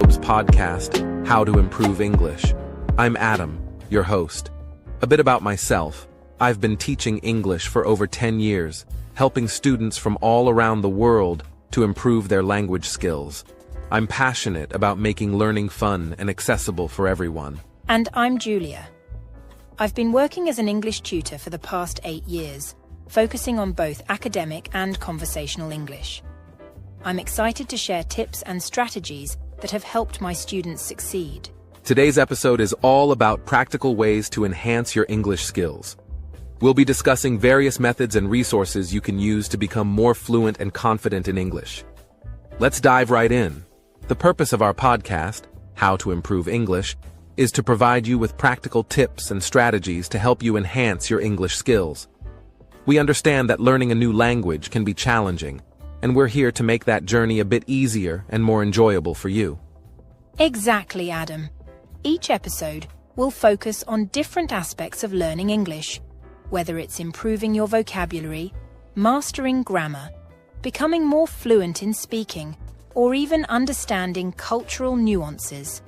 Podcast, How to Improve English. I'm Adam, your host. A bit about myself. I've been teaching English for over 10 years, helping students from all around the world to improve their language skills. I'm passionate about making learning fun and accessible for everyone. And I'm Julia. I've been working as an English tutor for the past 8 years, focusing on both academic and conversational English. I'm excited to share tips and strategies that have helped my students succeed. Today's episode is all about practical ways to enhance your English skills. We'll be discussing various methods and resources you can use to become more fluent and confident in English. Let's dive right in. The purpose of our podcast, How to Improve English, is to provide you with practical tips and strategies to help you enhance your English skills. We understand that learning a new language can be challenging, and we're here to make that journey a bit easier and more enjoyable for you. Exactly, Adam. Each episode will focus on different aspects of learning English, whether it's improving your vocabulary, mastering grammar, becoming more fluent in speaking, or even understanding cultural nuances.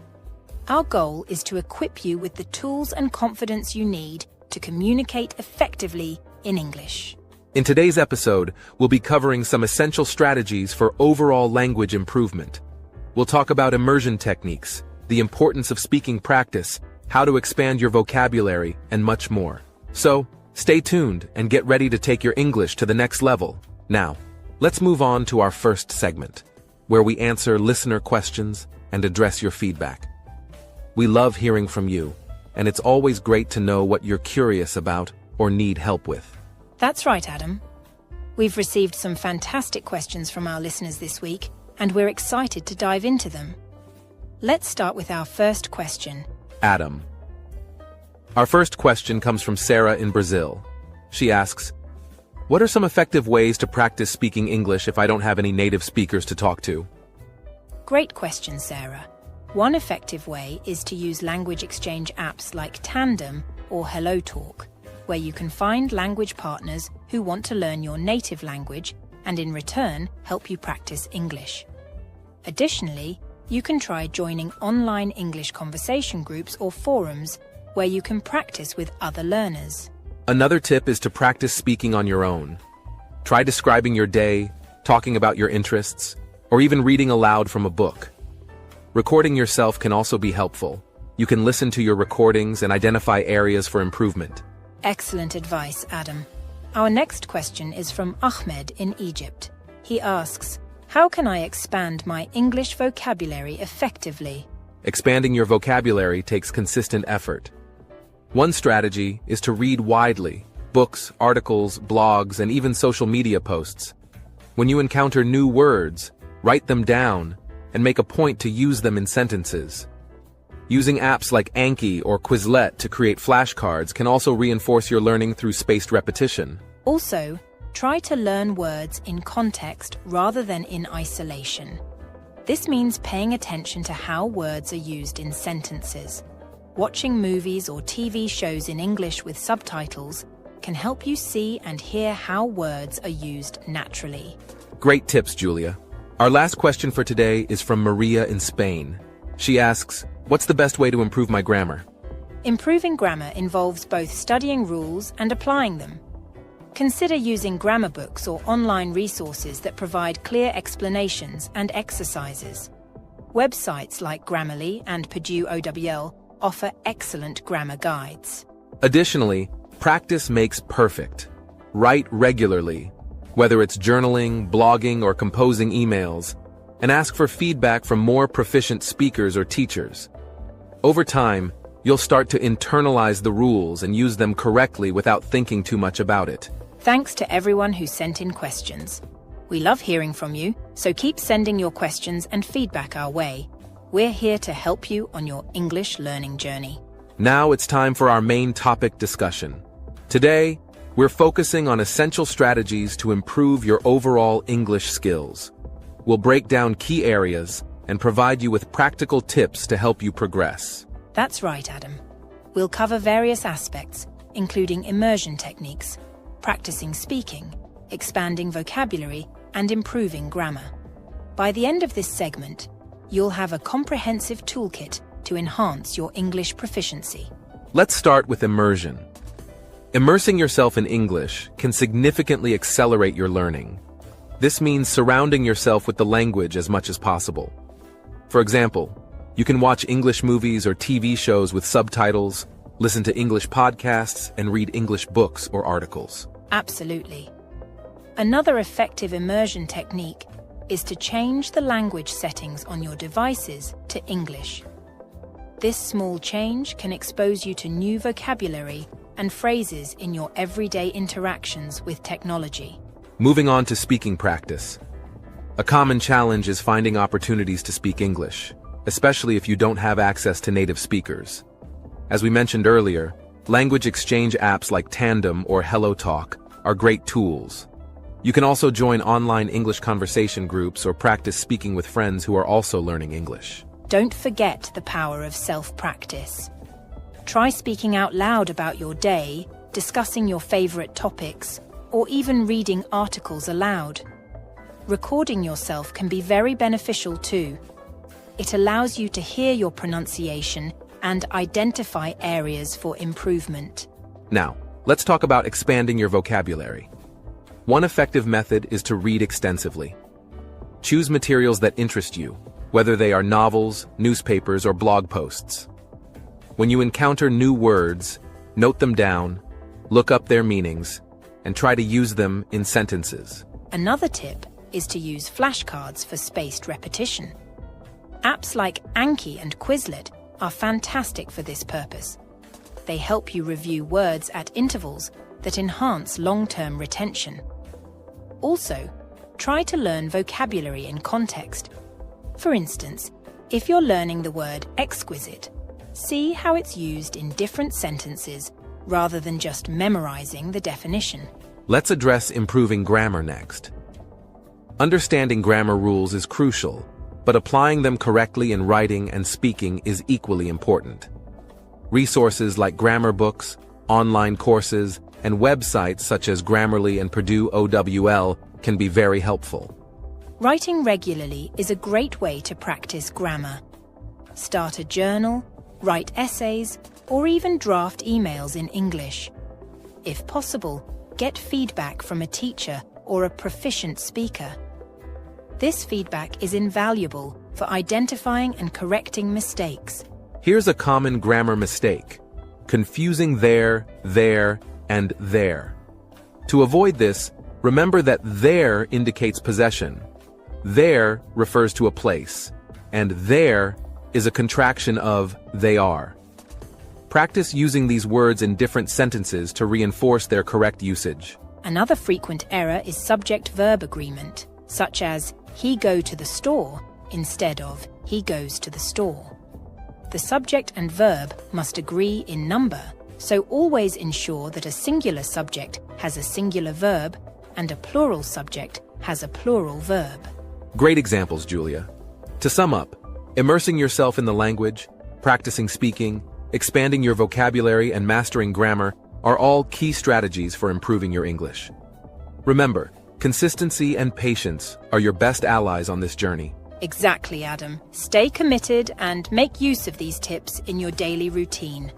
Our goal is to equip you with the tools and confidence you need to communicate effectively in English. In today's episode, we'll be covering some essential strategies for overall language improvement. We'll talk about immersion techniques, the importance of speaking practice, how to expand your vocabulary, and much more. So, stay tuned and get ready to take your English to the next level. Now, let's move on to our first segment, where we answer listener questions and address your feedback. We love hearing from you, and it's always great to know what you're curious about or need help with. That's right, Adam. We've received some fantastic questions from our listeners this week, and we're excited to dive into them. Let's start with our first question. Adam. Our first question comes from Sarah in Brazil. She asks, what are some effective ways to practice speaking English if I don't have any native speakers to talk to? Great question, Sarah. One effective way is to use language exchange apps like Tandem or HelloTalk, where you can find language partners who want to learn your native language and in return help you practice English. Additionally, you can try joining online English conversation groups or forums where you can practice with other learners. Another tip is to practice speaking on your own. Try describing your day, talking about your interests, or even reading aloud from a book. Recording yourself can also be helpful. You can listen to your recordings and identify areas for improvement. Excellent advice, Adam. Our next question is from Ahmed in Egypt. He asks, how can I expand my English vocabulary effectively? Expanding your vocabulary takes consistent effort. One strategy is to read widely: books, articles, blogs, and even social media posts. When you encounter new words, write them down and make a point to use them in sentences. Using apps like Anki or Quizlet to create flashcards can also reinforce your learning through spaced repetition. Also, try to learn words in context rather than in isolation. This means paying attention to how words are used in sentences. Watching movies or TV shows in English with subtitles can help you see and hear how words are used naturally. Great tips, Julia. Our last question for today is from Maria in Spain. She asks, what's the best way to improve my grammar? Improving grammar involves both studying rules and applying them. Consider using grammar books or online resources that provide clear explanations and exercises. Websites like Grammarly and Purdue OWL offer excellent grammar guides. Additionally, practice makes perfect. Write regularly, whether it's journaling, blogging, or composing emails, and ask for feedback from more proficient speakers or teachers. Over time, you'll start to internalize the rules and use them correctly without thinking too much about it. Thanks to everyone who sent in questions. We love hearing from you, so keep sending your questions and feedback our way. We're here to help you on your English learning journey. Now it's time for our main topic discussion. Today, we're focusing on essential strategies to improve your overall English skills. We'll break down key areas and provide you with practical tips to help you progress. That's right, Adam. We'll cover various aspects, including immersion techniques, practicing speaking, expanding vocabulary, and improving grammar. By the end of this segment, you'll have a comprehensive toolkit to enhance your English proficiency. Let's start with immersion. Immersing yourself in English can significantly accelerate your learning. This means surrounding yourself with the language as much as possible. For example, you can watch English movies or TV shows with subtitles, listen to English podcasts, and read English books or articles. Absolutely. Another effective immersion technique is to change the language settings on your devices to English. This small change can expose you to new vocabulary and phrases in your everyday interactions with technology. Moving on to speaking practice. A common challenge is finding opportunities to speak English, especially if you don't have access to native speakers. As we mentioned earlier, language exchange apps like Tandem or HelloTalk are great tools. You can also join online English conversation groups or practice speaking with friends who are also learning English. Don't forget the power of self-practice. Try speaking out loud about your day, discussing your favorite topics, or even reading articles aloud. Recording yourself can be very beneficial too. It allows you to hear your pronunciation and identify areas for improvement. Now, let's talk about expanding your vocabulary. One effective method is to read extensively. Choose materials that interest you, whether they are novels, newspapers, or blog posts. When you encounter new words, note them down, look up their meanings, and try to use them in sentences. Another tip is to use flashcards for spaced repetition. Apps like Anki and Quizlet are fantastic for this purpose. They help you review words at intervals that enhance long-term retention. Also, try to learn vocabulary in context. For instance, if you're learning the word exquisite, see how it's used in different sentences rather than just memorizing the definition. Let's address improving grammar next. Understanding grammar rules is crucial, but applying them correctly in writing and speaking is equally important. Resources like grammar books, online courses, and websites such as Grammarly and Purdue OWL can be very helpful. Writing regularly is a great way to practice grammar. Start a journal, write essays, or even draft emails in English. If possible, get feedback from a teacher or a proficient speaker. This feedback is invaluable for identifying and correcting mistakes. Here's a common grammar mistake: confusing there, and there. To avoid this, remember that there indicates possession. There refers to a place, and there is a contraction of they are. Practice using these words in different sentences to reinforce their correct usage. Another frequent error is subject-verb agreement, such as he go to the store instead of he goes to the store. The subject and verb must agree in number, so always ensure that a singular subject has a singular verb and a plural subject has a plural verb. Great examples, Julia. To sum up, immersing yourself in the language, practicing speaking, expanding your vocabulary, and mastering grammar are all key strategies for improving your English. Remember, consistency and patience are your best allies on this journey. Exactly, Adam. Stay committed and make use of these tips in your daily routine.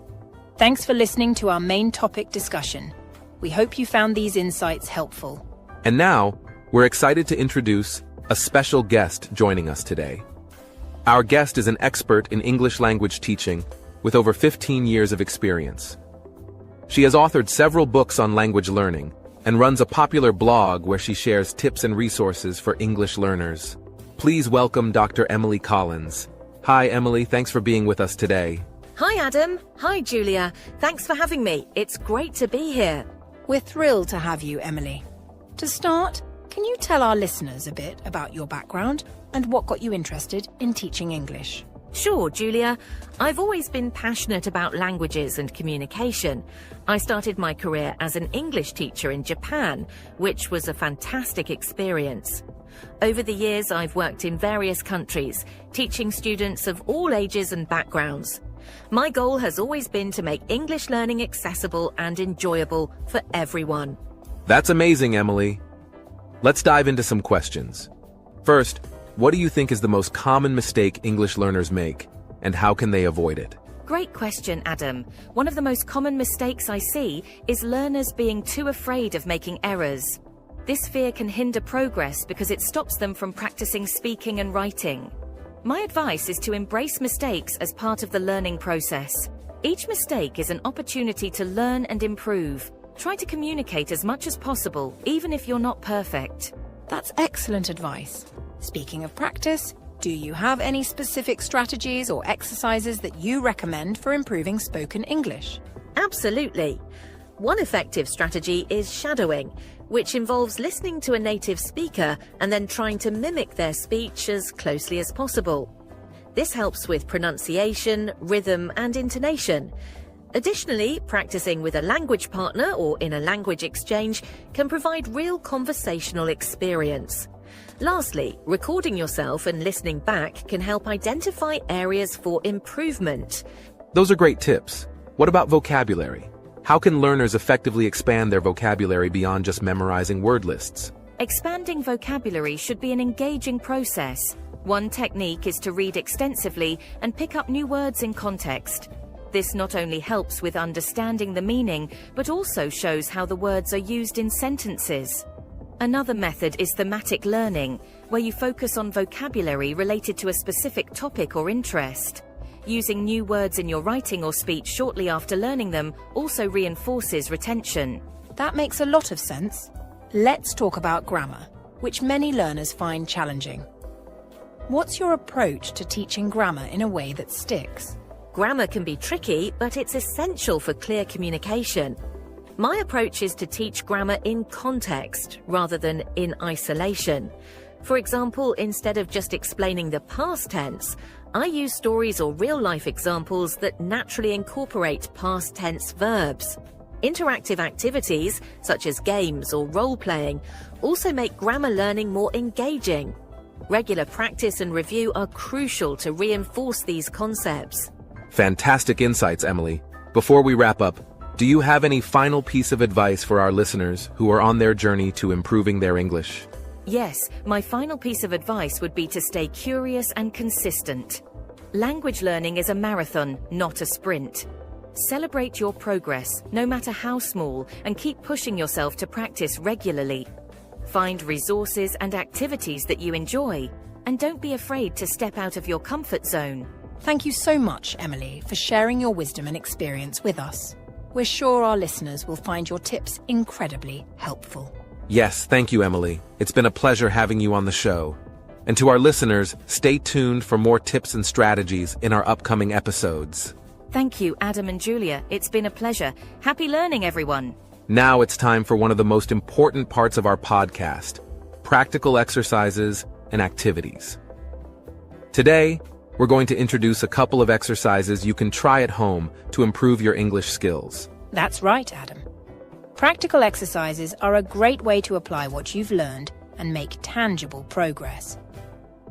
Thanks for listening to our main topic discussion. We hope you found these insights helpful. And now, we're excited to introduce a special guest joining us today. Our guest is an expert in English language teaching with over 15 years of experience. She has authored several books on language learning and runs a popular blog where she shares tips and resources for English learners. Please welcome Dr. Emily Collins. Hi, Emily. Thanks for being with us today. Hi, Adam. Hi, Julia. Thanks for having me. It's great to be here. We're thrilled to have you, Emily. To start, can you tell our listeners a bit about your background and what got you interested in teaching English? Sure, Julia. I've always been passionate about languages and communication. I started my career as an English teacher in Japan, which was a fantastic experience. Over the years, I've worked in various countries, teaching students of all ages and backgrounds. My goal has always been to make English learning accessible and enjoyable for everyone. That's amazing, Emily. Let's dive into some questions. First, What do you think is the most common mistake English learners make, and how can they avoid it? Great question, Adam. One of the most common mistakes I see is learners being too afraid of making errors. This fear can hinder progress because it stops them from practicing speaking and writing. My advice is to embrace mistakes as part of the learning process. Each mistake is an opportunity to learn and improve. Try to communicate as much as possible, even if you're not perfect. That's excellent advice. Speaking of practice, do you have any specific strategies or exercises that you recommend for improving spoken English? Absolutely. One effective strategy is shadowing, which involves listening to a native speaker and then trying to mimic their speech as closely as possible. This helps with pronunciation, rhythm, and intonation. Additionally, practicing with a language partner or in a language exchange can provide real conversational experience. Lastly, recording yourself and listening back can help identify areas for improvement. Those are great tips. What about vocabulary? How can learners effectively expand their vocabulary beyond just memorizing word lists? Expanding vocabulary should be an engaging process. One technique is to read extensively and pick up new words in context. This not only helps with understanding the meaning, but also shows how the words are used in sentences. Another method is thematic learning, where you focus on vocabulary related to a specific topic or interest. Using new words in your writing or speech shortly after learning them also reinforces retention. That makes a lot of sense. Let's talk about grammar, which many learners find challenging. What's your approach to teaching grammar in a way that sticks? Grammar can be tricky, but it's essential for clear communication. My approach is to teach grammar in context rather than in isolation. For example, instead of just explaining the past tense, I use stories or real-life examples that naturally incorporate past tense verbs. Interactive activities, such as games or role-playing, also make grammar learning more engaging. Regular practice and review are crucial to reinforce these concepts. Fantastic insights, Emily. Before we wrap up, do you have any final piece of advice for our listeners who are on their journey to improving their English? Yes, my final piece of advice would be to stay curious and consistent. Language learning is a marathon, not a sprint. Celebrate your progress, no matter how small, and keep pushing yourself to practice regularly. Find resources and activities that you enjoy, and don't be afraid to step out of your comfort zone. Thank you so much, Emily, for sharing your wisdom and experience with us. We're sure our listeners will find your tips incredibly helpful. Yes, thank you, Emily. It's been a pleasure having you on the show. And to our listeners, stay tuned for more tips and strategies in our upcoming episodes. Thank you, Adam and Julia. It's been a pleasure. Happy learning, everyone. Now it's time for one of the most important parts of our podcast, practical exercises and activities. Today, we're going to introduce a couple of exercises you can try at home to improve your English skills. That's right, Adam. Practical exercises are a great way to apply what you've learned and make tangible progress.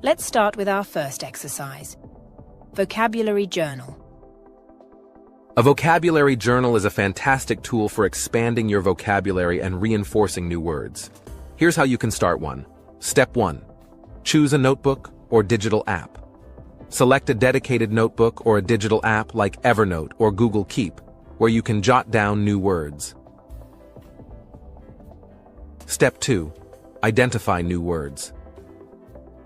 Let's start with our first exercise, Vocabulary Journal. A vocabulary journal is a fantastic tool for expanding your vocabulary and reinforcing new words. Here's how you can start one. Step 1. Choose a notebook or digital app. Select a dedicated notebook or a digital app like Evernote or Google Keep, where you can jot down new words. Step 2. Identify new words.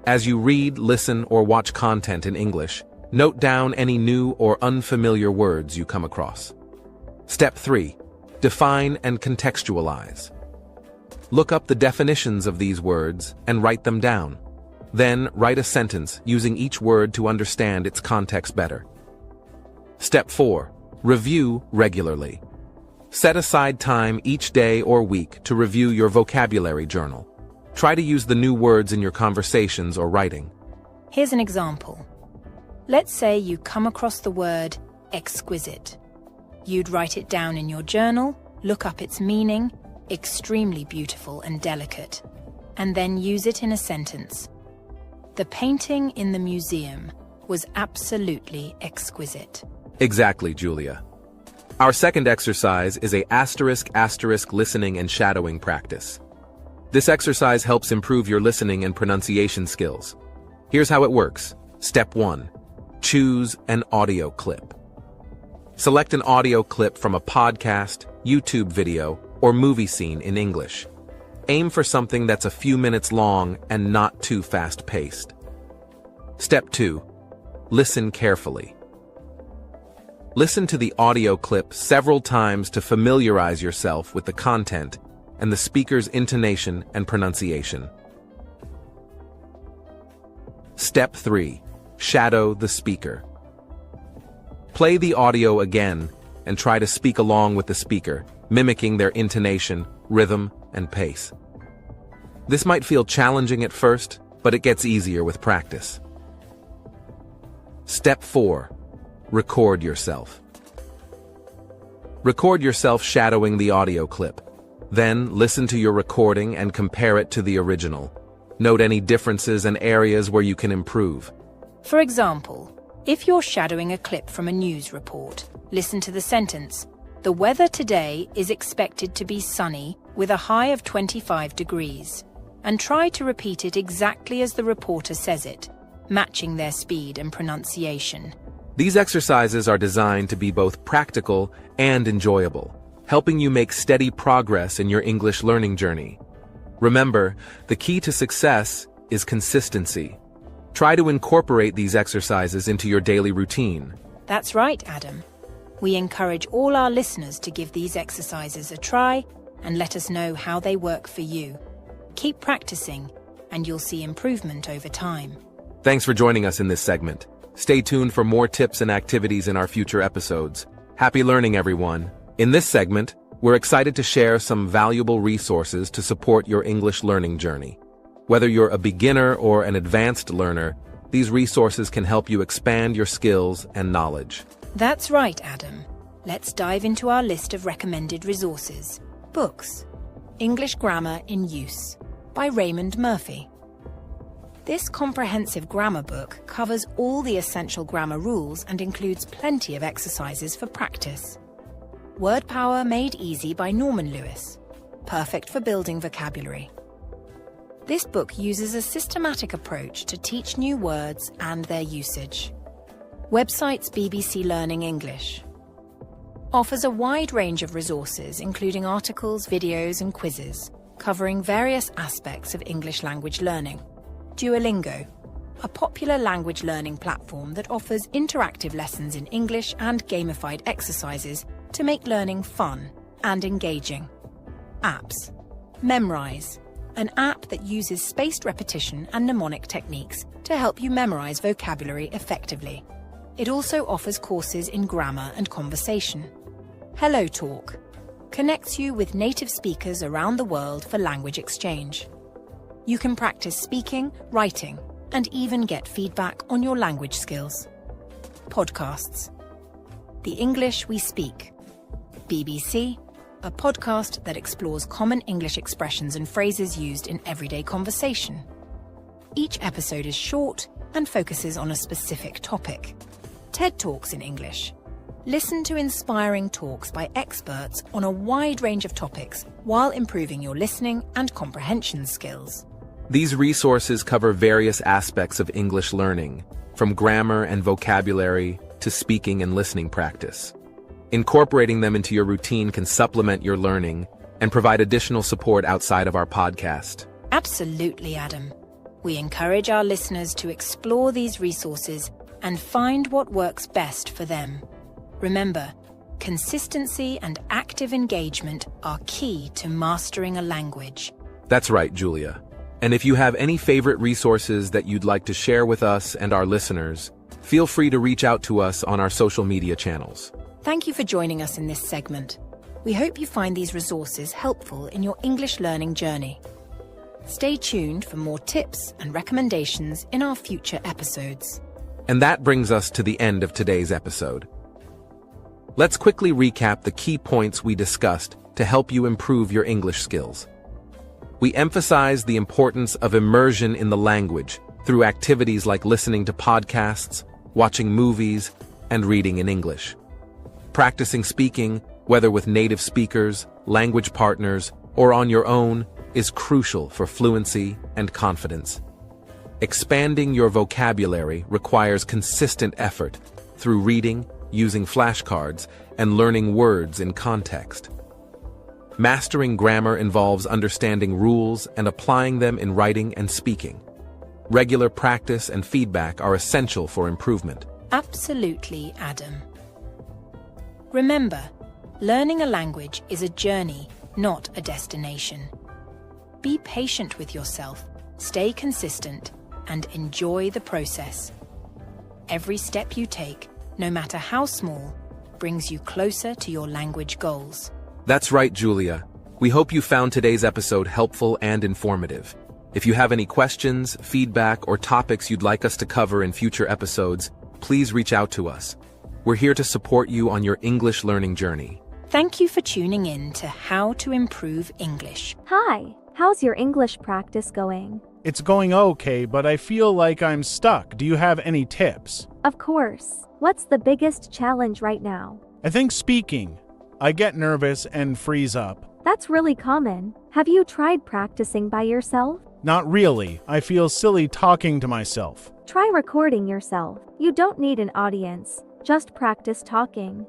As you read, listen, or watch content in English, note down any new or unfamiliar words you come across. Step 3. Define and contextualize. Look up the definitions of these words and write them down. Then, write a sentence using each word to understand its context better. Step 4. Review regularly. Set aside time each day or week to review your vocabulary journal. Try to use the new words in your conversations or writing. Here's an example. Let's say you come across the word exquisite. You'd write it down in your journal, look up its meaning, extremely beautiful and delicate, and then use it in a sentence. The painting in the museum was absolutely exquisite. Exactly, Julia. Our second exercise is a *** listening and shadowing practice. This exercise helps improve your listening and pronunciation skills. Here's how it works. Step 1. Choose an audio clip. Select an audio clip from a podcast, YouTube video, or movie scene in English. Aim for something that's a few minutes long and not too fast-paced. Step 2. Listen carefully. Listen to the audio clip several times to familiarize yourself with the content and the speaker's intonation and pronunciation. Step 3. Shadow the speaker. Play the audio again and try to speak along with the speaker, mimicking their intonation, rhythm, and pace. This might feel challenging at first, but it gets easier with practice. Step 4. Record yourself. Record yourself shadowing the audio clip. Then listen to your recording and compare it to the original. Note any differences and areas where you can improve. For example, if you're shadowing a clip from a news report, listen to the sentence, "The weather today is expected to be sunny with a high of 25 degrees," and try to repeat it exactly as the reporter says it, matching their speed and pronunciation. These exercises are designed to be both practical and enjoyable, helping you make steady progress in your English learning journey. Remember, the key to success is consistency. Try to incorporate these exercises into your daily routine. That's right, Adam. We encourage all our listeners to give these exercises a try and let us know how they work for you. Keep practicing, and you'll see improvement over time. Thanks for joining us in this segment. Stay tuned for more tips and activities in our future episodes. Happy learning, everyone. In this segment, we're excited to share some valuable resources to support your English learning journey. Whether you're a beginner or an advanced learner, these resources can help you expand your skills and knowledge. That's right, Adam. Let's dive into our list of recommended resources. Books. English Grammar in Use by Raymond Murphy. This comprehensive grammar book covers all the essential grammar rules and includes plenty of exercises for practice. Word Power Made Easy by Norman Lewis. Perfect for building vocabulary. This book uses a systematic approach to teach new words and their usage. Websites BBC Learning English. Offers a wide range of resources including articles, videos and quizzes, covering various aspects of English language learning. Duolingo, a popular language learning platform that offers interactive lessons in English and gamified exercises to make learning fun and engaging. Apps. Memrise, an app that uses spaced repetition and mnemonic techniques to help you memorize vocabulary effectively. It also offers courses in grammar and conversation. HelloTalk connects you with native speakers around the world for language exchange. You can practice speaking, writing, and even get feedback on your language skills. Podcasts. The English We Speak. BBC, a podcast that explores common English expressions and phrases used in everyday conversation. Each episode is short and focuses on a specific topic. TED Talks in English. Listen to inspiring talks by experts on a wide range of topics while improving your listening and comprehension skills. These resources cover various aspects of English learning, from grammar and vocabulary to speaking and listening practice. Incorporating them into your routine can supplement your learning and provide additional support outside of our podcast. Absolutely, Adam. We encourage our listeners to explore these resources and find what works best for them. Remember, consistency and active engagement are key to mastering a language. That's right, Julia. And if you have any favorite resources that you'd like to share with us and our listeners, feel free to reach out to us on our social media channels. Thank you for joining us in this segment. We hope you find these resources helpful in your English learning journey. Stay tuned for more tips and recommendations in our future episodes. And that brings us to the end of today's episode. Let's quickly recap the key points we discussed to help you improve your English skills. We emphasize the importance of immersion in the language through activities like listening to podcasts, watching movies, and reading in English. Practicing speaking, whether with native speakers, language partners, or on your own, is crucial for fluency and confidence. Expanding your vocabulary requires consistent effort through reading, using flashcards, and learning words in context. Mastering grammar involves understanding rules and applying them in writing and speaking. Regular practice and feedback are essential for improvement. Absolutely, Adam. Remember, learning a language is a journey, not a destination. Be patient with yourself, stay consistent, and enjoy the process. Every step you take, no matter how small, brings you closer to your language goals. That's right, Julia. We hope you found today's episode helpful and informative. If you have any questions, feedback, or topics you'd like us to cover in future episodes, please reach out to us. We're here to support you on your English learning journey. Thank you for tuning in to How to Improve English. Hi, how's your English practice going? It's going okay, but I feel like I'm stuck. Do you have any tips? Of course. What's the biggest challenge right now? I think speaking. I get nervous and freeze up. That's really common. Have you tried practicing by yourself? Not really. I feel silly talking to myself. Try recording yourself. You don't need an audience. Just practice talking.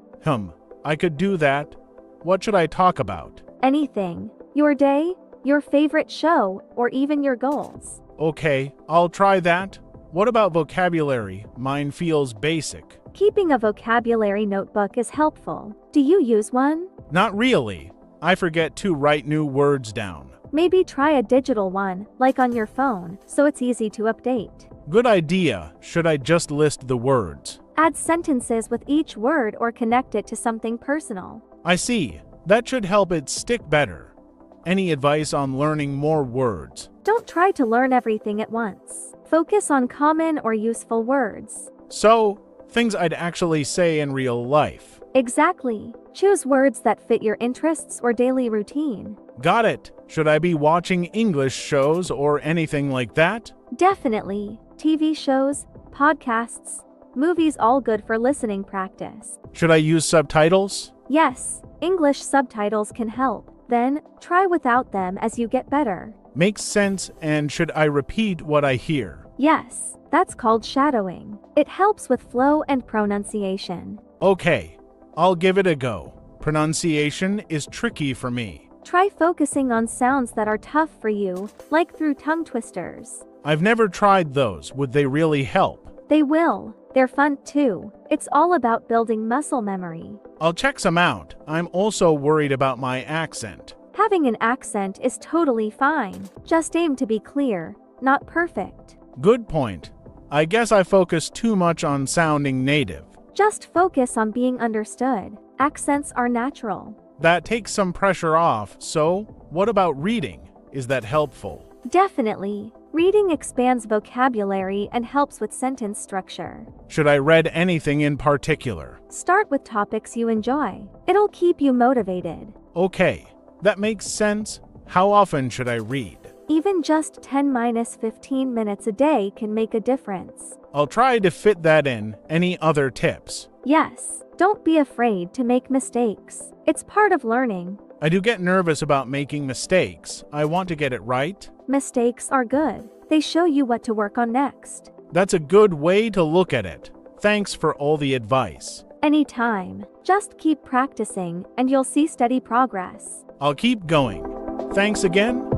I could do that. What should I talk about? Anything. Your day, your favorite show, or even your goals. Okay, I'll try that. What about vocabulary? Mine feels basic. Keeping a vocabulary notebook is helpful. Do you use one? Not really. I forget to write new words down. Maybe try a digital one, like on your phone, so it's easy to update. Good idea. Should I just list the words? Add sentences with each word or connect it to something personal. I see. That should help it stick better. Any advice on learning more words? Don't try to learn everything at once. Focus on common or useful words. So, things I'd actually say in real life. Exactly. Choose words that fit your interests or daily routine. Got it. Should I be watching English shows or anything like that? Definitely. TV shows, podcasts, movies, all good for listening practice. Should I use subtitles? Yes, English subtitles can help. Then, try without them as you get better. Makes sense. And should I repeat what I hear? Yes, that's called shadowing. It helps with flow and pronunciation. Okay, I'll give it a go. Pronunciation is tricky for me. Try focusing on sounds that are tough for you, like through tongue twisters. I've never tried those. Would they really help? They will. They're fun too. It's all about building muscle memory. I'll check some out. I'm also worried about my accent. Having an accent is totally fine. Just aim to be clear, not perfect. Good point. I guess I focus too much on sounding native. Just focus on being understood. Accents are natural. That takes some pressure off. So, what about reading? Is that helpful? Definitely. Reading expands vocabulary and helps with sentence structure. Should I read anything in particular? Start with topics you enjoy. It'll keep you motivated. Okay, that makes sense. How often should I read? Even just 10-15 minutes a day can make a difference. I'll try to fit that in. Any other tips? Yes, don't be afraid to make mistakes. It's part of learning. I do get nervous about making mistakes. I want to get it right. Mistakes are good. They show you what to work on next. That's a good way to look at it. Thanks for all the advice. Anytime. Just keep practicing and you'll see steady progress. I'll keep going. Thanks again.